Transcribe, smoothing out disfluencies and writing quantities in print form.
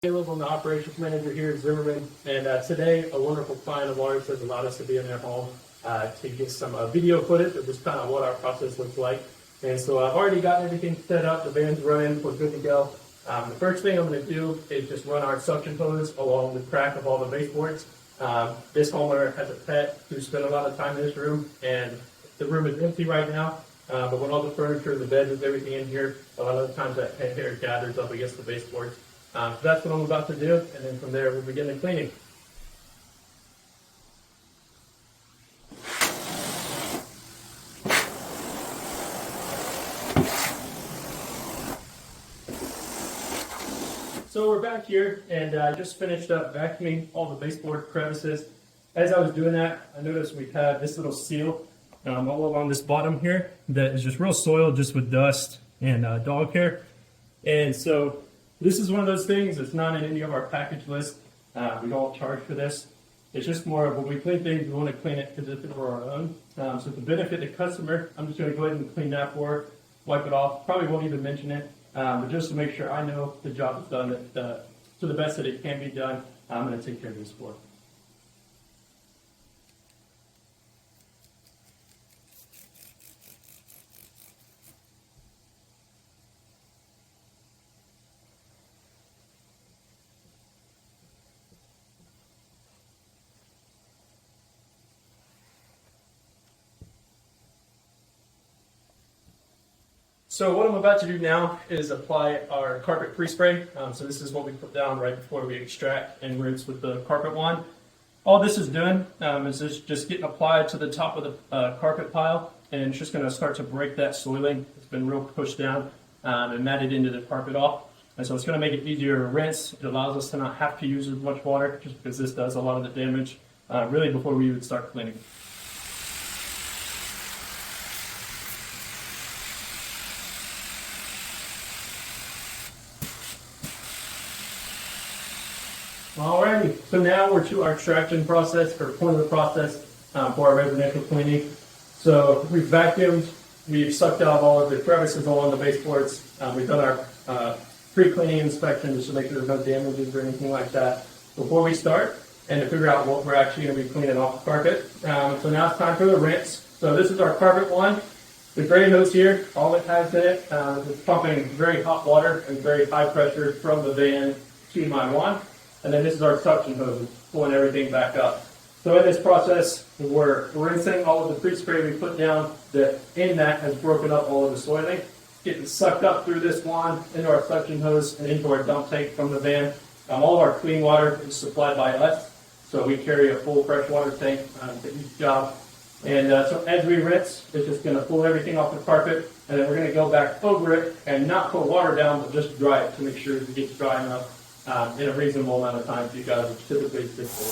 Caleb, I'm the operations manager here at Zimmerman, and today a wonderful client of ours has allowed us to be in their home to get some video footage of just kind of what our process looks like. And so I've already got everything set up, the van's running, we're good to go. The first thing I'm going to do is just run our suction hose along the crack of all the baseboards. This homeowner has a pet who spent a lot of time in this room, and the room is empty right now. But when all the furniture, the beds, and everything in here, a lot of the times that pet hair gathers up against the baseboards. So that's what I'm about to do, and then from there we'll begin the cleaning. So we're back here, and I just finished up vacuuming all the baseboard crevices. As I was doing that, I noticed we have this little seal all along this bottom here that is just real soiled, just with dust and dog hair. And so this is one of those things that's not in any of our package list. We don't charge for this. It's just more of when we clean things, we want to clean it as if it were our own. So to benefit the customer, I'm just going to go ahead and clean that for her, wipe it off. Probably won't even mention it, but just to make sure I know the job is done to the best that it can be done, I'm going to take care of this for her. So what I'm about to do now is apply our carpet pre-spray. So this is what we put down right before we extract and rinse with the carpet wand. All this is doing is just getting applied to the top of the carpet pile, and it's just going to start to break that soiling. It's been real pushed down and matted into the carpet off. And so it's going to make it easier to rinse. It allows us to not have to use as much water, just because this does a lot of the damage really before we would start cleaning. Alrighty, so now we're to our extraction process, or point of the process for our residential cleaning. So we've vacuumed, we've sucked out all of the crevices along the baseboards. We've done our pre-cleaning inspection just to make sure there's no damages or anything like that before we start, and to figure out what we're actually going to be cleaning off the carpet. So now it's time for the rinse. So this is our carpet one. The gray hose here, all it has in it is pumping very hot water and very high pressure from the van to my wand. And then this is our suction hose, pulling everything back up. So in this process, we're rinsing all of the pre-spray we put down that in that has broken up all of the soiling, getting sucked up through this wand into our suction hose and into our dump tank from the van. All of our clean water is supplied by us, so we carry a full freshwater tank to each job. And so as we rinse, it's just going to pull everything off the carpet, and then we're going to go back over it and not put water down, but just dry it to make sure it gets dry enough. In a reasonable amount of time for you guys, which typically is 6 days.